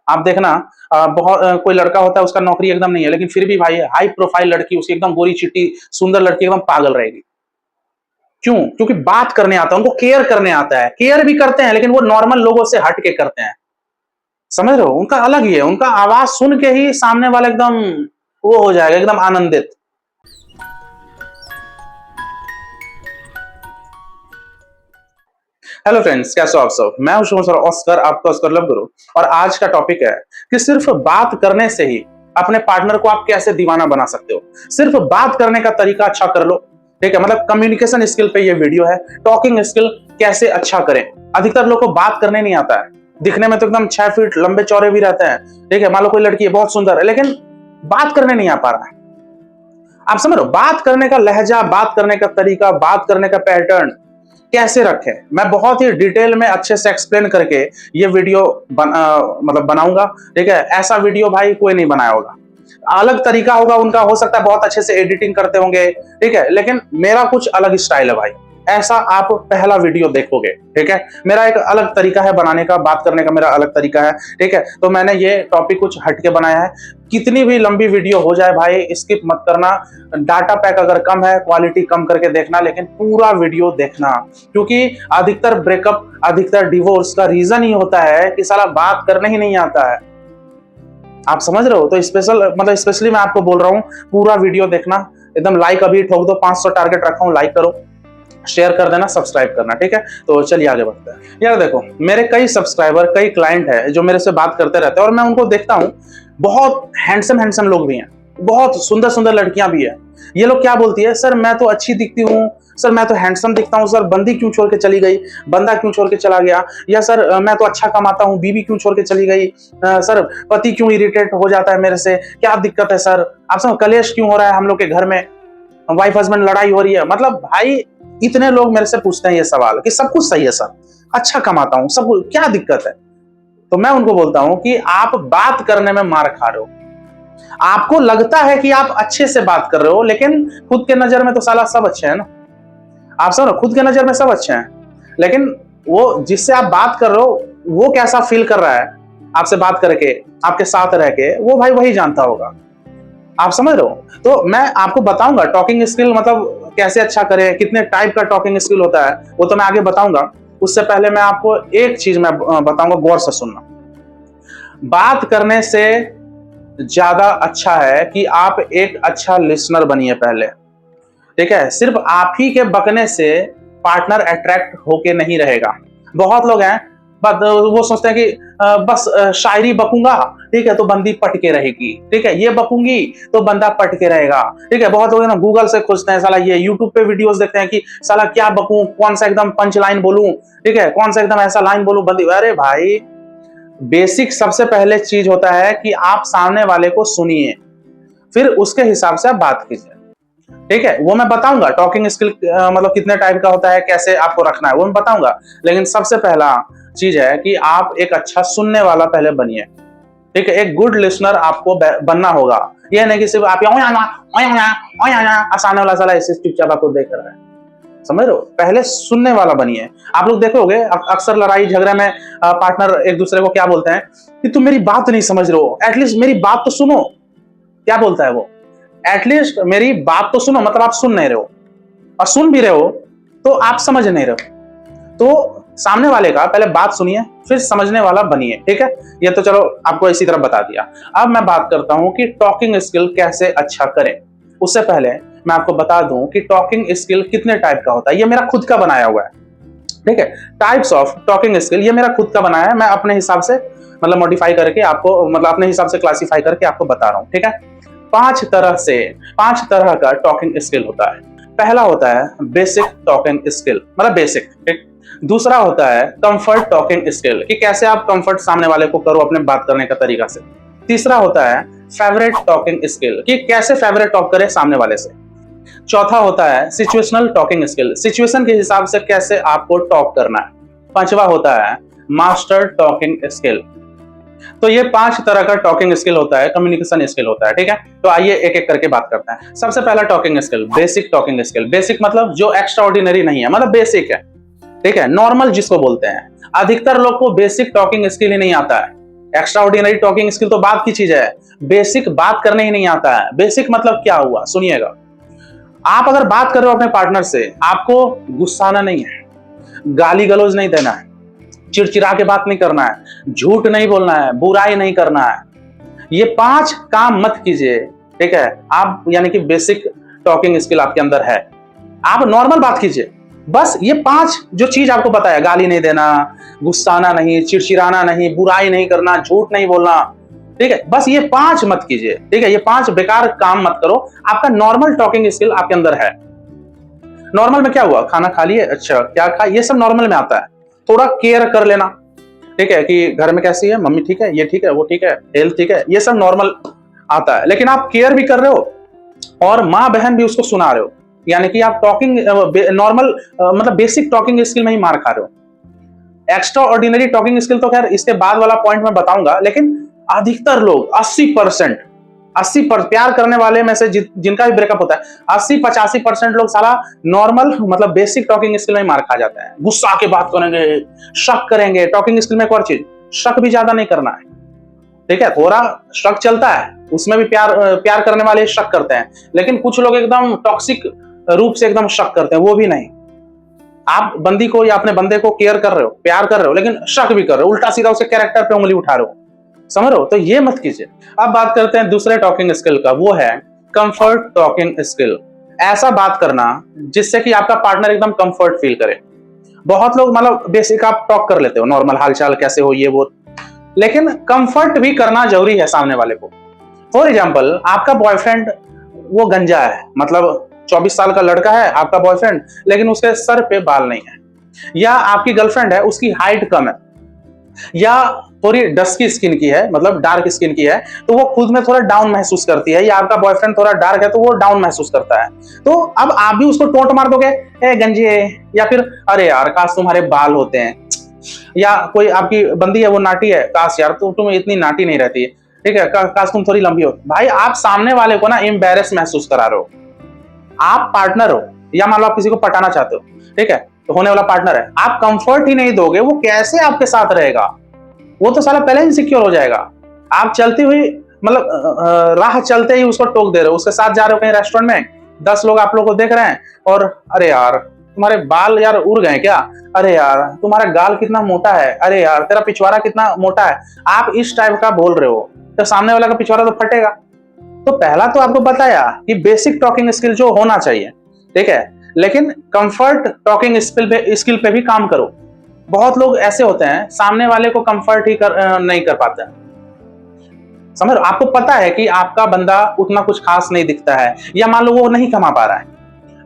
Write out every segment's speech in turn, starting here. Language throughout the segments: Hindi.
आप देखना बहुत कोई लड़का होता है उसका नौकरी एकदम नहीं है, लेकिन फिर भी भाई हाई प्रोफाइल लड़की, उसकी एकदम गोरी चिट्टी सुंदर लड़की एकदम पागल रहेगी। क्यों? क्योंकि बात करने आता है, उनको केयर करने आता है। केयर भी करते हैं लेकिन वो नॉर्मल लोगों से हट के करते हैं। समझ रहे हो? उनका अलग ही है, उनका आवाज सुन के ही सामने वाला एकदम वो हो जाएगा, एकदम आनंदित। हेलो फ्रेंड्स, कैसे हो आप सब? मैं हूं सर ऑस्कर, आपका ऑस्कर लव गुरु। और आज का टॉपिक है कि सिर्फ बात करने से ही अपने पार्टनर को आप कैसे दीवाना बना सकते हो। सिर्फ बात करने का तरीका अच्छा कर लो, ठीक है? मतलब कम्युनिकेशन स्किल पे ये वीडियो है। टॉकिंग स्किल कैसे अच्छा करें। अधिकतर लोग को बात करने नहीं आता है। दिखने में तो एकदम 6 फीट लंबे चौड़े भी रहते हैं, ठीक है? मान लो कोई लड़की है बहुत सुंदर है, लेकिन बात करने नहीं आ पा रहा है। आप समझ रहे हो? बात करने का लहजा, बात करने का तरीका, बात करने का पैटर्न कैसे रखें, मैं बहुत ही डिटेल में अच्छे से एक्सप्लेन करके ये वीडियो मतलब बनाऊंगा, ठीक है? ऐसा वीडियो भाई कोई नहीं बनाया होगा। अलग तरीका होगा उनका, हो सकता है बहुत अच्छे से एडिटिंग करते होंगे, ठीक है? लेकिन मेरा कुछ अलग स्टाइल है भाई। ऐसा आप पहला वीडियो देखोगे, ठीक है? मेरा एक अलग तरीका है बनाने का, बात करने का मेरा अलग तरीका है, ठीक है? तो मैंने ये टॉपिक कुछ हटके बनाया है। कितनी भी लंबी वीडियो हो जाए भाई, स्किप मत करना। डाटा पैक अगर कम है, क्वालिटी कम करके देखना, लेकिन पूरा वीडियो देखना। क्योंकि अधिकतर ब्रेकअप, अधिकतर डिवोर्स का रीजन ही होता है कि साला बात करने ही नहीं आता है। आप समझ रहे हो? तो स्पेशली मैं आपको बोल रहा हूं, पूरा वीडियो देखना। एकदम लाइक अभी ठोक दो, 500 टारगेट रखा हूं, लाइक करो, शेयर कर देना, सब्सक्राइब करना, ठीक है? तो चलिए आगे बढ़ते हैं। यार देखो, मेरे कई सब्सक्राइबर, कई क्लाइंट है जो मेरे से बात करते रहते हैं और मैं उनको देखता हूं, बहुत हैंडसम लोग भी हैं, बहुत सुंदर सुंदर लड़कियां भी है। ये लोग क्या बोलती है, सर मैं तो अच्छी दिखती हूँ, सर मैं तो हैंडसम दिखता हूँ, सर बंदी क्यों छोड़ के चली गई, बंदा क्यों छोड़ के चला गया, या सर मैं तो अच्छा कमाता हूँ, बीवी क्यों छोड़ के चली गई, सर पति क्यों इरिटेट हो जाता है मेरे से, क्या दिक्कत है सर, आप समझ, कलेश क्यों हो रहा है हम लोग के घर में, वाइफ हस्बैंड लड़ाई हो रही है। मतलब भाई इतने लोग मेरे से पूछते हैं ये सवाल कि सब कुछ सही है सर, अच्छा कमाता हूं, सब कुछ, क्या दिक्कत है? तो मैं उनको बोलता हूं कि आप बात करने में मार खा रहे हो। आपको लगता है कि आप अच्छे से बात कर रहे हो, लेकिन खुद के नजर में तो साला सब अच्छे हैं ना। आप समझो, खुद के नजर में सब अच्छे हैं, लेकिन वो जिससे आप बात कर रहे हो वो कैसा फील कर रहा है आपसे बात करके, आपके साथ रह के, वो भाई वही जानता होगा। आप समझ रहे हो? तो मैं आपको बताऊंगा टॉकिंग स्किल मतलब कैसे अच्छा करें, कितने टाइप का टॉकिंग स्किल होता है, वो तो मैं आगे बताऊंगा। उससे पहले मैं आपको एक चीज मैं बताऊंगा, गौर से सुनना। बात करने से ज्यादा अच्छा है कि आप एक अच्छा लिसनर बनिए पहले, ठीक है? सिर्फ आप ही के बकने से पार्टनर अट्रैक्ट होके नहीं रहेगा। बहुत लोग हैं, बस वो सोचते हैं कि बस शायरी बकूंगा, ठीक है, तो बंदी पट के रहेगी, ठीक है, ये बकूंगी तो बंदा पट के रहेगा, ठीक है? बहुत लोग ना गूगल से खोजते हैं, साला ये यूट्यूब पे वीडियोस देखते हैं कि साला क्या बकूं, कौन सा एकदम पंच लाइन बोलूं, ठीक है, कौन सा एकदम ऐसा लाइन बोलूं बंदी। अरे भाई, बेसिक सबसे पहले चीज होता है कि आप सामने वाले को सुनिए, फिर उसके हिसाब से आप बात कीजिए, ठीक है? वो मैं बताऊंगा टॉकिंग स्किल मतलब कितने टाइप का होता है, कैसे आपको रखना है, वो मैं बताऊंगा। लेकिन सबसे पहला चीज है कि आप एक अच्छा सुनने वाला पहले बनिए, ठीक है? एक गुड लिसनर आपको बनना होगा। यह नहीं कि सिर्फ आप आसाने वाला साला ऐसे चुपचाप आपको देख रहा है। समझ रहे हो? पहले सुनने वाला बनिए। आप लोग देखोगे अक्सर लड़ाई झगड़े में पार्टनर एक दूसरे को क्या बोलते हैं कि तुम मेरी बात नहीं समझ रहे हो, एटलीस्ट मेरी बात तो सुनो। क्या बोलता है वो? एटलीस्ट मेरी बात तो सुनो, मतलब आप सुन नहीं रहे हो, और सुन भी रहे हो तो आप समझ नहीं रहे हो। तो सामने वाले का पहले बात सुनिए, फिर समझने वाला बनिए, ठीक है? ये तो चलो आपको इसी तरह बता दिया। अब मैं बात करता हूं कि टॉकिंग स्किल कैसे अच्छा करें। उससे पहले मैं आपको बता दूं कि टॉकिंग स्किल कितने टाइप का होता है। ये मेरा खुद का बनाया हुआ है, ठीक है? टाइप्स ऑफ टॉकिंग स्किल ये मेरा खुद का बनाया है, मैं अपने हिसाब से मतलब मॉडिफाई करके आपको, मतलब अपने हिसाब से क्लासीफाई करके आपको बता रहा हूं, ठीक है? 5 तरह का टॉकिंग स्किल होता है। पहला होता है बेसिक टॉकिंग स्किल, मतलब बेसिक, ठीक? दूसरा होता है कंफर्ट टॉकिंग स्किल, कि कैसे आप कंफर्ट सामने वाले को करो अपने बात करने का तरीका से। तीसरा होता है फेवरेट टॉकिंग स्किल, कि कैसे फेवरेट टॉक करे सामने वाले से। चौथा होता है सिचुएशनल टॉकिंग स्किल, सिचुएशन के हिसाब से कैसे आपको टॉक करना है। पांचवा होता है मास्टर टॉकिंग स्किल। तो ये 5 तरह का टॉकिंग स्किल होता है, कम्युनिकेशन स्किल होता है, ठीक है? तो आइए एक एक करके बात करते हैं। सबसे पहला talking skill basic talking skill. Basic मतलब जो एक्स्ट्रा ऑर्डिनरी नहीं है, मतलब बेसिक है, ठीक है? नॉर्मल जिसको बोलते हैं। अधिकतर लोग को बेसिक टॉकिंग स्किल ही नहीं आता है, एक्स्ट्रा ऑर्डिनरी टॉकिंग स्किल तो बात की चीज है, बेसिक बात करने ही नहीं आता है। बेसिक मतलब क्या हुआ, सुनिएगा। आप अगर बात कर रहे हो अपने पार्टनर से, आपको गुस्साना नहीं है, गाली गलौज नहीं देना है, चिड़चिड़ा के बात नहीं करना है, झूठ नहीं बोलना है, बुराई नहीं करना है। ये 5 काम मत कीजिए, ठीक है। आप यानी कि बेसिक टॉकिंग स्किल आपके अंदर है, आप नॉर्मल बात कीजिए। बस ये 5 जो चीज आपको बताया, गाली नहीं देना, गुस्साना नहीं, चिड़चिड़ाना नहीं, बुराई नहीं करना, झूठ नहीं बोलना, ठीक है। बस ये 5 मत कीजिए, ठीक है। ये 5 बेकार काम मत करो। आपका नॉर्मल टॉकिंग स्किल आपके अंदर है। नॉर्मल में क्या हुआ, खाना खा लिए, अच्छा क्या खा, ये सब नॉर्मल में आता है। थोड़ा केयर कर लेना, ठीक है, कि घर में कैसी है, मम्मी ठीक है, ये ठीक है, वो ठीक है, हेल्थ ठीक है, ये सब नॉर्मल आता है। लेकिन आप केयर भी कर रहे हो और माँ बहन भी उसको सुना रहे हो, यानी कि आप टॉकिंग नॉर्मल मतलब बेसिक टॉकिंग स्किल में ही मार खा रहे हो। एक्स्ट्रा ऑर्डिनरी टॉकिंग स्किल तो खैर इसके बाद वाला पॉइंट में बताऊंगा। लेकिन अधिकतर लोग 80% प्यार करने वाले में से जिनका भी ब्रेकअप होता है, 80-85% लोग साला नॉर्मल मतलब बेसिक टॉकिंग स्किल में मार खा जाते हैं। गुस्सा के बात करेंगे, शक करेंगे। टॉकिंग स्किल में एक और चीज, शक भी ज्यादा नहीं करना है, ठीक है। थोड़ा शक चलता है, उसमें भी प्यार करने वाले शक करते हैं। लेकिन कुछ लोग एकदम टॉक्सिक रूप से एकदम शक करते हैं, वो भी नहीं। आप बंदी को या अपने बंदे को केयर कर रहे हो, प्यार कर रहे हो, लेकिन शक भी कर रहे हो, उल्टा सीधा उसके कैरेक्टर पे उंगली उठा रहे हो, समझ रहे हो, तो ये मत कीजिए। अब बात करते हैं दूसरे टॉकिंग स्किल का, वो है कंफर्ट टॉकिंग स्किल। ऐसा बात करना जिससे कि आपका पार्टनर एकदम कंफर्ट फील करे। बहुत लोग मतलब बेसिक आप टॉक कर लेते हो, नॉर्मल हालचाल कैसे हो, ये वो, लेकिन कंफर्ट भी करना जरूरी है सामने वाले को। फॉर एग्जाम्पल, आपका बॉयफ्रेंड वो गंजा है, मतलब 24 साल का लड़का है आपका बॉयफ्रेंड, लेकिन उसके सर पे बाल नहीं है। या आपकी गर्लफ्रेंड है, उसकी हाइट कम है, या थोड़ी डस्की स्किन की है, मतलब डार्क स्किन की है, तो वो खुद में थोड़ा डाउन महसूस करती है। या आपका बॉयफ्रेंड थोड़ा डार्क है तो वो डाउन महसूस करता है। तो अब आप भी उसको टोंट मार दोगे, ए गंजे, या फिर अरे यार काश तुम्हारे बाल होते हैं। या कोई आपकी बंदी है वो नाटी है, काश यार तुम इतनी नाटी नहीं रहती, ठीक है, काश तुम थोड़ी लंबी हो। भाई आप सामने वाले को ना एम्बैरेस महसूस करा रहे हो। आप पार्टनर हो, या मान लो आप किसी को पटाना चाहते हो, ठीक है, तो होने वाला पार्टनर है, आप कंफर्ट ही नहीं दोगे, वो कैसे आपके साथ रहेगा? वो तो साला पहले इनसिक्योर हो जाएगा। आप चलती हुई मतलब राह चलते ही उसको टोक दे रहे हो, उसके साथ जा रहे हो कहीं रेस्टोरेंट में, 10 लोग आप लोग को देख रहे हैं, और अरे यार तुम्हारे बाल यार उड़ गए क्या, अरे यार तुम्हारा गाल कितना मोटा है, अरे यार तेरा पिछवाड़ा कितना मोटा है, आप इस टाइप का बोल रहे हो, तो सामने वाला का पिछवाड़ा तो फटेगा। तो पहला तो आपको बताया कि बेसिक टॉकिंग स्किल जो होना चाहिए, ठीक है, लेकिन कंफर्ट टॉकिंग स्किल पे भी काम करो। बहुत लोग ऐसे होते हैं सामने वाले को कंफर्ट ही नहीं कर पाते हैं, समझ लो। आपको पता है कि आपका बंदा उतना कुछ खास नहीं दिखता है, या मान लो वो नहीं कमा पा रहा है,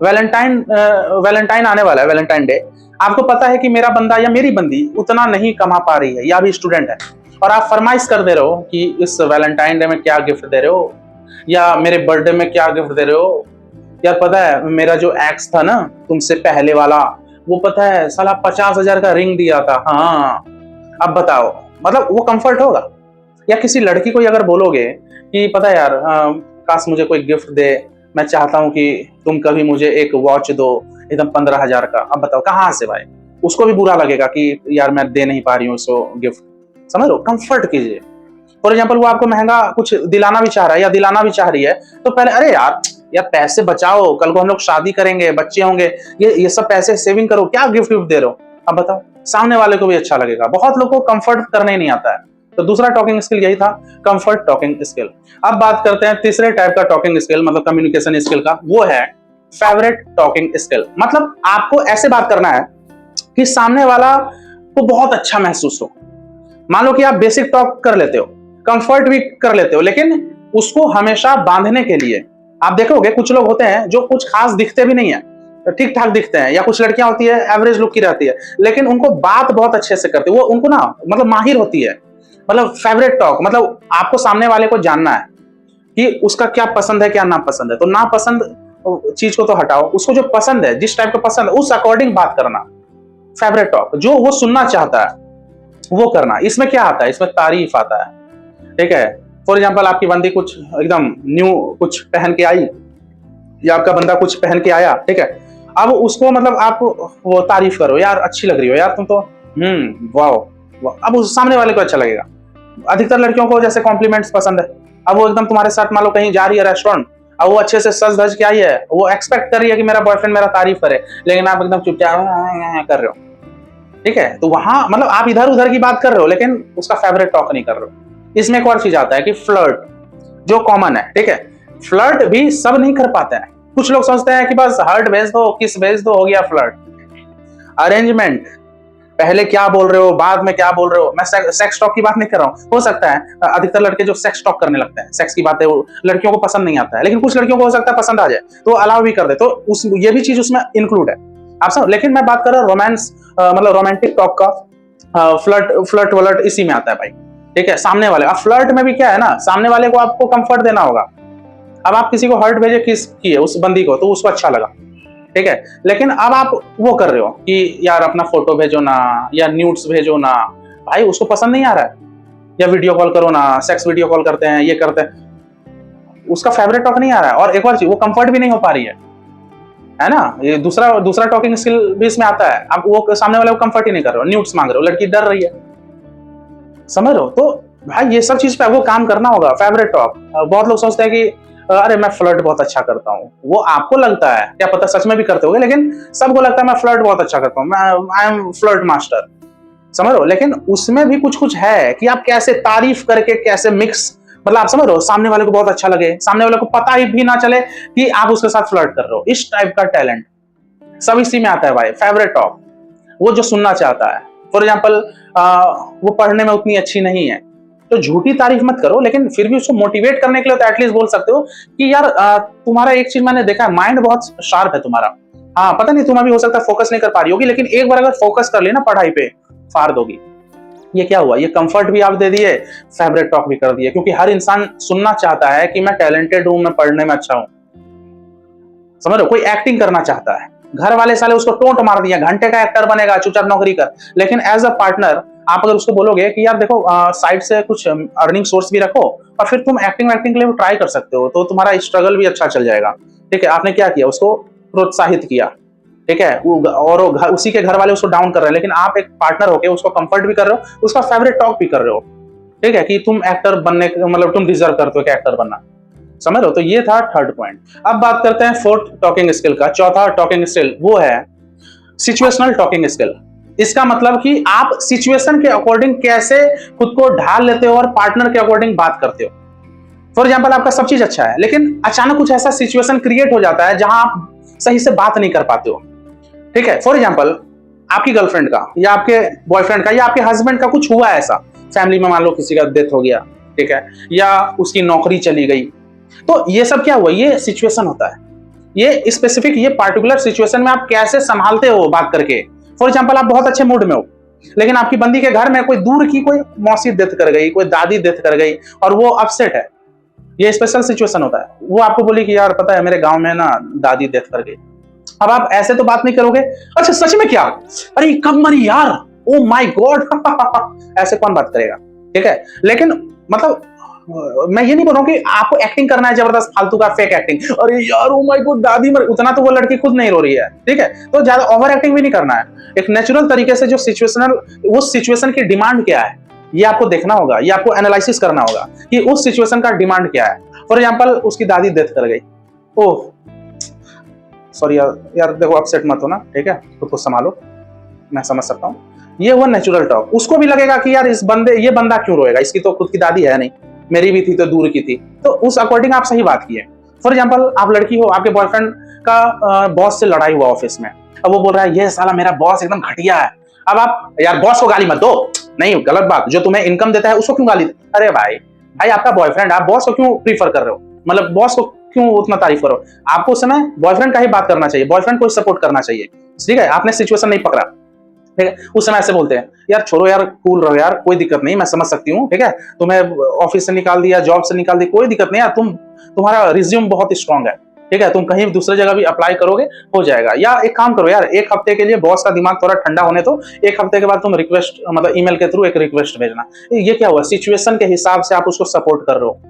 वैलेंटाइन आने वाला है, वैलेंटाइन डे, आपको पता है कि मेरा बंदा या मेरी बंदी उतना नहीं कमा पा रही है, या भी स्टूडेंट है, और आप फरमाइश कर दे रहे हो कि इस वैलेंटाइन डे में क्या गिफ्ट दे रहे हो, या मेरे बर्थडे में क्या गिफ्ट दे रहे हो। यार पता है मेरा जो एक्स था ना तुमसे पहले वाला, वो पता है साला 50,000 का रिंग दिया था, हाँ अब बताओ, मतलब वो कंफर्ट होगा? या किसी लड़की को अगर बोलोगे कि पता है यार काश मुझे कोई गिफ्ट दे, मैं चाहता हूं कि तुम कभी मुझे एक वॉच दो एकदम 15,000 का, अब बताओ कहाँ से भाई? उसको भी बुरा लगेगा कि यार मैं दे नहीं पा रही हूँ उसको गिफ्ट, समझ लो। कंफर्ट कीजिए। फॉर एग्जाम्पल वो आपको महंगा कुछ दिलाना भी चाह रहा है या दिलाना भी चाह रही है, तो पहले अरे यार पैसे बचाओ, कल को हम लोग शादी करेंगे, बच्चे होंगे, ये सब पैसे सेविंग करो, क्या गिफ्ट दे रहे हो, अब बताओ, सामने वाले को भी अच्छा लगेगा। बहुत लोगों को कंफर्ट करने ही नहीं आता है। तो दूसरा टॉकिंग स्किल यही था, कंफर्ट टॉकिंग स्किल। अब बात करते हैं तीसरे टाइप का टॉकिंग स्किल, मतलब कम्युनिकेशन स्किल का, वो है फेवरेट टॉकिंग स्किल। मतलब आपको ऐसे बात करना है कि सामने वाला को बहुत अच्छा महसूस हो। मान लो कि आप बेसिक टॉक कर लेते हो, कंफर्ट भी कर लेते हो, लेकिन उसको हमेशा बांधने के लिए आप देखोगे कुछ लोग होते हैं जो कुछ खास दिखते भी नहीं है, ठीक ठाक दिखते हैं, या कुछ लड़कियां होती है एवरेज लुक की रहती है, लेकिन उनको बात बहुत अच्छे से करती है, वो उनको ना मतलब माहिर होती है। मतलब फेवरेट टॉक, मतलब आपको सामने वाले को जानना है कि उसका क्या पसंद है क्या नापसंद है, तो नापसंद चीज को तो हटाओ, उसको जो पसंद है, जिस टाइप का पसंद है उस अकॉर्डिंग बात करना। फेवरेट टॉक, जो वो सुनना चाहता है वो करना। इसमें क्या आता है, इसमें तारीफ आता है, ठीक है। फॉर एग्जाम्पल आपकी बंदी कुछ एकदम न्यू कुछ पहन के आई, या आपका बंदा कुछ पहन के आया, ठीक है, अब उसको मतलब आप वो तारीफ करो, यार अच्छी लग रही हो यार तुम तो, वाह, अब उस सामने वाले को अच्छा लगेगा। अधिकतर लड़कियों को जैसे कॉम्प्लीमेंट्स पसंद है। अब वो एकदम तुम्हारे साथ मान लो कहीं जा रही है रेस्टोरेंट, अब वो अच्छे से सज धज के आई है, वो एक्सपेक्ट कर रही है कि मेरा बॉयफ्रेंड मेरा तारीफ करे, लेकिन आप एकदम चुपचाप कर रहे हो, ठीक है। तो वहां मतलब आप इधर उधर की बात कर रहे हो लेकिन उसका फेवरेट टॉक नहीं कर रहे हो। इसमें एक और चीज आता है कि फ्लर्ट, जो कॉमन है, ठीक है। फ्लर्ट भी सब नहीं कर पाते हैं। कुछ लोग सोचते हैं कि बस हार्ट भेज दो, किस भेज दो, हो गया फ्लर्ट। अरेंजमेंट, पहले क्या बोल रहे हो, बाद में क्या बोल रहे हो। मैं सेक्स टॉक की बात नहीं कर रहा हूँ। हो सकता है अधिकतर लड़के जो सेक्स टॉक करने लगते हैं, सेक्स की बातें वो लड़कियों को पसंद नहीं आता है, लेकिन कुछ लड़कियों को हो सकता है पसंद आ जाए तो अलाउ भी कर दे, तो उस ये भी चीज उसमें इंक्लूड है। आप समझ। लेकिन मैं बात कर रहा हूँ रोमांस, मतलब रोमांटिक टॉक का। फ्लर्ट वलर्ट इसी में आता है भाई, ठीक है। सामने वाले, अब फ्लर्ट में भी क्या है ना, सामने वाले को आपको कंफर्ट देना होगा। अब आप किसी को हर्ट भेजे, किस किए उस बंदी को, तो उसको अच्छा लगा, ठीक है। लेकिन अब आप वो कर रहे हो कि यार अपना फोटो भेजो ना, या न्यूड्स भेजो ना, भाई उसको पसंद नहीं आ रहा है। या वीडियो कॉल करो ना, सेक्स वीडियो कॉल करते हैं, ये करते हैं, उसका फेवरेट टॉक नहीं आ रहा है। और एक और चीज, वो कंफर्ट भी नहीं हो पा रही है ना। ये दूसरा टॉकिंग स्किल भी इसमें आता है। आप वो सामने वाले को कंफर्ट ही नहीं कर रहे हो, न्यूड्स मांग रहे हो, लड़की डर रही है, समझ रहे हो। तो भाई ये सब चीज पे आपको काम करना होगा। फेवरेट टॉक, बहुत लोग सोचते हैं कि अरे मैं फ्लर्ट बहुत अच्छा करता हूँ, वो आपको लगता है, क्या पता सच में भी करते होगे, लेकिन सबको लगता है मैं फ्लर्ट बहुत अच्छा करता हूँ, मैं आई एम फ्लर्ट मास्टर, समझ रहे हो। लेकिन उसमें भी कुछ कुछ है कि आप कैसे तारीफ करके, कैसे मिक्स, मतलब आप समझ रहे हो, सामने वाले को बहुत अच्छा लगे, सामने वाले को पता ही भी ना चले कि आप उसके साथ फ्लर्ट कर रहे हो। इस टाइप का टैलेंट सब इसी में आता है भाई। फेवरेट टॉक, वो जो सुनना चाहता है। फॉर एग्जाम्पल वो पढ़ने में उतनी अच्छी नहीं है, तो झूठी तारीफ मत करो, लेकिन फिर भी उसको मोटिवेट करने के लिए तो एटलीस्ट बोल सकते हो कि यार तुम्हारा एक चीज मैंने देखा है, माइंड बहुत शार्प है तुम्हारा। हाँ पता नहीं तुम अभी हो सकता है फोकस नहीं कर पा रही होगी, लेकिन एक बार अगर फोकस कर ली ना पढ़ाई पे, फाड़ दोगी। ये क्या हुआ, ये कंफर्ट भी आप दे दिए, फेवरेट टॉक भी कर दिए। क्योंकि हर इंसान सुनना चाहता है कि मैं टैलेंटेड हूं, मैं पढ़ने में अच्छा हूं, समझ लो। कोई एक्टिंग करना चाहता है, घर वाले साले उसको टोंट मार दिया, घंटे का एक्टर बनेगा, चुपचाप नौकरी कर। लेकिन एज अ पार्टनर आप अगर उसको बोलोगे कि यार देखो साइड से कुछ अर्निंग सोर्स भी रखो, और फिर तुम एक्टिंग के लिए ट्राई कर सकते हो, तो तुम्हारा स्ट्रगल भी अच्छा चल जाएगा, ठीक है। आपने क्या किया, उसको प्रोत्साहित किया, ठीक है। और उसी के घर वाले उसको डाउन कर रहे हैं, लेकिन आप एक पार्टनर होकर उसको कंफर्ट भी कर रहे हो, उसका फेवरेट टॉक भी कर रहे हो, ठीक है, कि तुम एक्टर बनने, मतलब तुम डिजर्व करते हो कि एक्टर बनना, समझ लो। तो ये था थर्ड पॉइंट। अब बात करते हैं फोर्थ टॉकिंग स्किल का। चौथा टॉकिंग स्किल वो है सिचुएशनल टॉकिंग स्किल। इसका मतलब कि आप सिचुएशन के अकॉर्डिंग कैसे खुद को ढाल लेते हो और पार्टनर के अकॉर्डिंग बात करते हो। फॉर एग्जाम्पल आपका सब चीज अच्छा है, लेकिन अचानक कुछ ऐसा सिचुएशन क्रिएट हो जाता है जहां आप सही से बात नहीं कर पाते हो, ठीक है। फॉर एग्जाम्पल आपकी गर्लफ्रेंड का, या आपके बॉयफ्रेंड का, या आपके हस्बैंड का कुछ हुआ ऐसा फैमिली में, मान लो किसी का डेथ हो गया, ठीक है, या उसकी नौकरी चली गई। तो ये सब क्या हुआ, ये सिचुएशन होता है। ये स्पेसिफिक, ये पार्टिकुलर सिचुएशन में आप कैसे संभालते हो बात करके। फॉर एग्जांपल आप बहुत अच्छे मूड में हो, लेकिन आपकी बंदी के घर में कोई दूर की कोई मौसी डेथ कर गई, कोई दादी डेथ कर गई, और वो अपसेट है। ये स्पेशल सिचुएशन होता है। वो आपको बोली कि यार पता है मेरे गांव में ना दादी डेथ कर गई। अब आप ऐसे तो बात नहीं करोगे, अच्छा सच में क्या, अरे कब मरी यार, ओ माय गॉड ऐसे कौन बात करेगा, ठीक है। लेकिन मतलब मैं ये नहीं बोल रहा हूँ कि आपको एक्टिंग करना है जबरदस्त फालतू का फेक एक्टिंग, अरे यार ओ माय गॉड दादी मर, उतना तो वो लड़की खुद नहीं रो रही है, ठीक है। तो ज्यादा ओवर एक्टिंग भी नहीं करना है। एक नेचुरल तरीके से जो सिचुएशनल, उस सिचुएशन की डिमांड क्या है ये आपको देखना होगा, ये आपको एनालिसिस करना होगा कि उस सिचुएशन का डिमांड क्या है। फॉर एग्जाम्पल उसकी दादी डेथ कर गई, ओह सॉरी यार देखो अपसेट मत हो ना, ठीक है, खुद को संभालो, मैं समझ सकता हूँ। ये हुआ नेचुरल टॉक। उसको भी लगेगा कि यार ये बंदा क्यों रोएगा, इसकी तो खुद की दादी है नहीं, मेरी भी थी तो दूर की थी, तो उस अकॉर्डिंग आप सही बात किए। फॉर एग्जाम्पल आप लड़की हो, आपके बॉयफ्रेंड का बॉस से लड़ाई हुआ ऑफिस में, अब वो बोल रहा है ये साला मेरा बॉस एकदम घटिया है। अब आप यार बॉस को गाली मत दो, नहीं गलत बात, जो तुम्हें इनकम देता है उसको क्यों गाली, अरे भाई आपका बॉयफ्रेंड, आप बॉस को क्यों प्रीफर कर रहे हो, मतलब बॉस को क्यों उतना तारीफ करो। आपको उस समय बॉयफ्रेंड का ही बात करना चाहिए, बॉयफ्रेंड को सपोर्ट करना चाहिए, ठीक है। आपने सिचुएशन नहीं पकड़ा, ठीक है। उस समय ऐसे बोलते हैं यार छोड़ो यार, कूल रहो यार, कोई दिक्कत नहीं, मैं समझ सकती हूँ, ठीक है, तुम्हें ऑफिस से निकाल दिया, जॉब से निकाल दी, कोई दिक्कत नहीं यार, तुम्हारा रिज्यूम बहुत स्ट्रांग है, ठीक है, तुम कहीं दूसरी जगह भी अप्लाई करोगे हो जाएगा। या एक काम करो यार, एक हफ्ते के लिए बॉस का दिमाग थोड़ा ठंडा होने दो, एक हफ्ते के बाद तुम रिक्वेस्ट, मतलब ईमेल के थ्रू एक रिक्वेस्ट भेजना। ये क्या हुआ, सिचुएशन के हिसाब से आप उसको सपोर्ट कर रहे हो,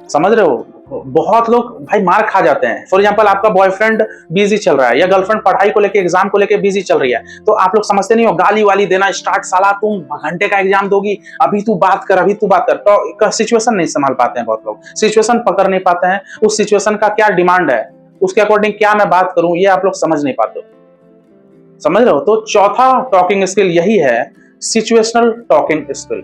समझ रहे हो। बहुत लोग भाई मार खा जाते हैं। फॉर एग्जांपल आपका बॉयफ्रेंड बिजी चल रहा है या गर्लफ्रेंड पढ़ाई को लेके एग्जाम को लेके बिजी चल रही है, तो आप लोग समझते नहीं हो, गाली वाली देना स्टार्ट, साला तुम घंटे का एग्जाम दोगी, अभी तू बात कर, अभी तू बात कर। तो सिचुएशन नहीं संभाल पाते हैं बहुत लोग, सिचुएशन पकड़ नहीं पाते हैं, उस सिचुएशन का क्या डिमांड है उसके अकॉर्डिंग क्या मैं बात करूं ये आप लोग समझ नहीं पाते हो। समझ रहे हो? तो चौथा टॉकिंग स्किल यही है, सिचुएशनल टॉकिंग स्किल।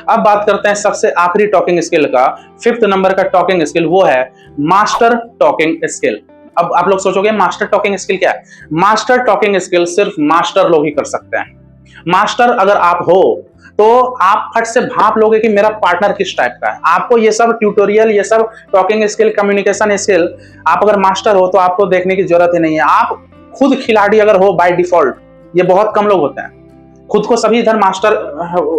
अब बात करते हैं सबसे आखिरी टॉकिंग स्किल का, 5th नंबर का टॉकिंग स्किल, वो है मास्टर टॉकिंग स्किल। अब आप लोग सोचोगे मास्टर टॉकिंग स्किल क्या है? मास्टर टॉकिंग स्किल सिर्फ मास्टर लोग ही कर सकते हैं। मास्टर अगर आप हो तो आप फट से भाप लोगे कि मेरा पार्टनर किस टाइप का है। आपको ये सब ट्यूटोरियल, ये सब टॉकिंग स्किल, कम्युनिकेशन स्किल, आप अगर मास्टर हो तो आपको देखने की जरूरत ही नहीं है। आप खुद खिलाड़ी अगर हो बाय डिफॉल्ट, ये बहुत कम लोग होते हैं, खुद को सभी इधर मास्टर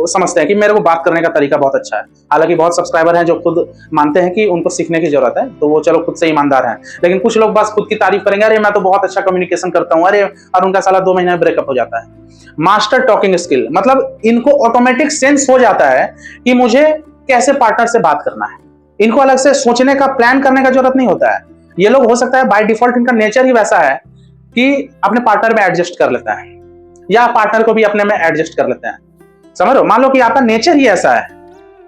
समझते हैं कि मेरे को बात करने का तरीका बहुत अच्छा है। हालांकि बहुत सब्सक्राइबर हैं जो खुद मानते हैं कि उनको सीखने की जरूरत है, तो वो चलो खुद से ईमानदार हैं, लेकिन कुछ लोग बस खुद की तारीफ करेंगे, अरे मैं तो बहुत अच्छा कम्युनिकेशन करता हूं, अरे, और उनका साला 2 महीने में ब्रेकअप हो जाता है। मास्टर टॉकिंग स्किल मतलब इनको ऑटोमेटिक सेंस हो जाता है कि मुझे कैसे पार्टनर से बात करना है, इनको अलग से सोचने का, प्लान करने का जरूरत नहीं होता है। ये लोग हो सकता है बाय डिफॉल्ट इनका नेचर ही वैसा है कि अपने पार्टनर में एडजस्ट कर लेता है या पार्टनर को भी अपने में एडजस्ट कर लेते हैं। समझ रहे हो? मान लो कि आपका नेचर ही ऐसा है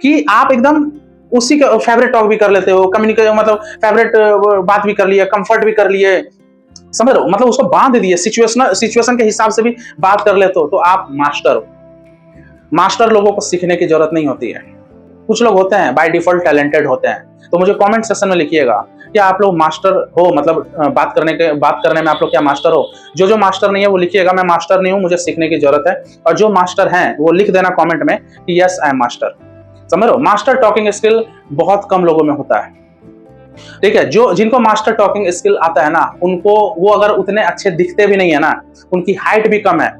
कि आप एकदम उसी का फेवरेट टॉक भी कर लेते हो, कम्युनिकेट मतलब फेवरेट बात भी कर लिए, कंफर्ट भी कर लिए, समझ रहे हो? मतलब उसको बांध दिए, सिचुएशन के हिसाब से भी बात कर लेते हो, तो आप मास्टर हो। मास्टर लोगों को सीखने की जरूरत नहीं होती है। कुछ लोग होते हैं बाय डिफॉल्ट टैलेंटेड होते हैं, तो मुझे कमेंट सेक्शन में लिखिएगा क्या आप लोग मास्टर हो, मतलब बात करने में आप लोग क्या मास्टर हो? जो मास्टर नहीं है वो लिखिएगा मैं मास्टर नहीं हूं, मुझे सीखने की जरूरत है। और जो मास्टर हैं वो लिख देना कमेंट में कि यस आई एम मास्टर। समझ रहे हो? मास्टर टॉकिंग स्किल बहुत कम लोगों में होता है, ठीक है। जिनको मास्टर टॉकिंग स्किल आता है ना, उनको, वो अगर उतने अच्छे दिखते भी नहीं है ना, उनकी हाइट भी कम है,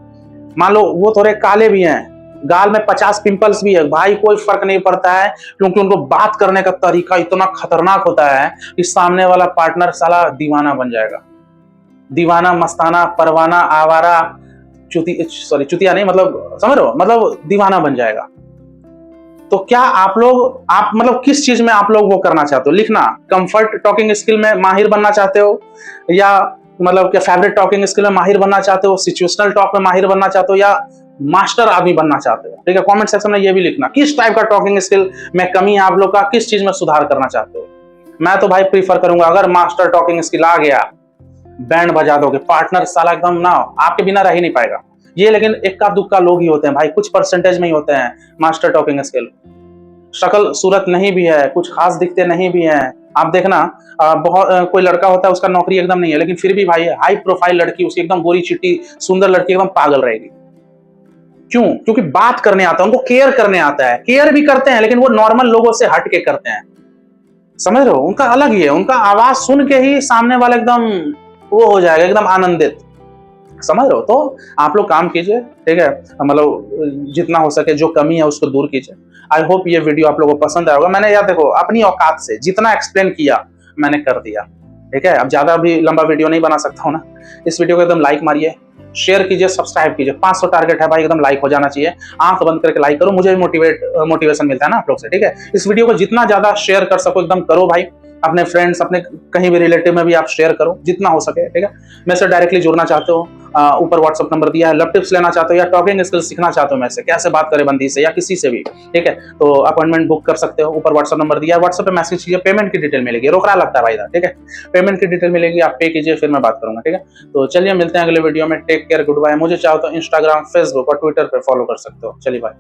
मान लो वो थोड़े काले भी हैं, गाल में 50 पिंपल्स भी है, भाई कोई फर्क नहीं पड़ता है, क्योंकि उनको बात करने का तरीका इतना खतरनाक होता है कि सामने वाला पार्टनर साला दीवाना बन जाएगा। दीवाना, मस्ताना, परवाना, आवारा, चुतिया नहीं, मतलब समझ रहे हो, मतलब दीवाना बन जाएगा। तो क्या आप मतलब किस चीज में आप लोग वो करना चाहते हो? लिखना, कंफर्ट टॉकिंग स्किल में माहिर बनना चाहते हो, या मतलब क्या फेवरेट टॉकिंग स्किल में माहिर बनना चाहते हो, सिचुएशनल टॉक में माहिर बनना चाहते हो, या मास्टर आदमी बनना चाहते हो? ठीक है, कमेंट सेक्शन में ये भी लिखना किस टाइप का टॉकिंग स्किल में कमी है आप लोग का, किस चीज में सुधार करना चाहते हो। मैं तो भाई प्रीफर करूंगा अगर मास्टर टॉकिंग स्किल आ गया, बैंड बजा दोगे, पार्टनर साला एकदम ना आपके बिना रह ही नहीं पाएगा। ये लेकिन इक्का दुक्का लोग ही होते हैं भाई, कुछ परसेंटेज में ही होते हैं मास्टर टॉकिंग स्किल। शक्ल सूरत नहीं भी है, कुछ खास दिखते नहीं भी हैं। आप देखना बहुत कोई लड़का होता है उसका नौकरी एकदम नहीं है, लेकिन फिर भी भाई हाई प्रोफाइल लड़की, उसकी एकदम गोरी चिट्टी सुंदर लड़की एकदम पागल रहेगी। क्यों? क्योंकि बात करने आता है, उनको केयर करने आता है। केयर भी करते हैं लेकिन वो नॉर्मल लोगों से हट के करते हैं। समझ रहे हो? उनका अलग ही है, उनका आवाज सुन के ही सामने वाला एकदम वो हो जाएगा, एकदम आनंदित। समझ रहे हो? तो आप लोग काम कीजिए, ठीक है, मतलब जितना हो सके जो कमी है उसको दूर कीजिए। आई होप ये वीडियो आप लोगों को पसंद आया होगा। मैंने यार देखो अपनी औकात से जितना एक्सप्लेन किया मैंने कर दिया, ठीक है। अब ज्यादा भी लंबा वीडियो नहीं बना सकता हूँ ना। इस वीडियो को एकदम लाइक मारिए, शेयर कीजिए, सब्सक्राइब कीजिए। 500 टारगेट है भाई, एकदम लाइक हो जाना चाहिए। आंख बंद करके लाइक करो, मुझे भी मोटिवेशन मिलता है ना आप लोग से, ठीक है। इस वीडियो को जितना ज्यादा शेयर कर सको एकदम करो भाई, अपने फ्रेंड्स, अपने कहीं भी रिलेटिव में भी आप शेयर करो जितना हो सके, ठीक है। मेरे से डायरेक्टली जुड़ना चाहते हो, ऊपर व्हाट्सअप नंबर दिया है। लव टिप्स लेना चाहते हो या टॉकिंग स्किल्स सीखना चाहते हो, मैं से कैसे बात करें बंदी से या किसी से भी, ठीक है, तो अपॉइंटमेंट बुक कर सकते हो। ऊपर व्हाट्सअप नंबर दिया है, व्हाट्सएप पे मैसेज कीजिए, पेमेंट की डिटेल मिलेगी, रोकड़ा लगता है भाई इधर, ठीक है। पेमेंट की डिटेल मिलेगी, आप पे कीजिए, फिर मैं बात करूंगा, ठीक है। तो चलिए मिलते हैं अगले वीडियो में। Take care, good bye. मुझे चाहो तो इंस्टाग्राम, फेसबुक और ट्विटर पे फॉलो कर सकते हो। चलिए बाय।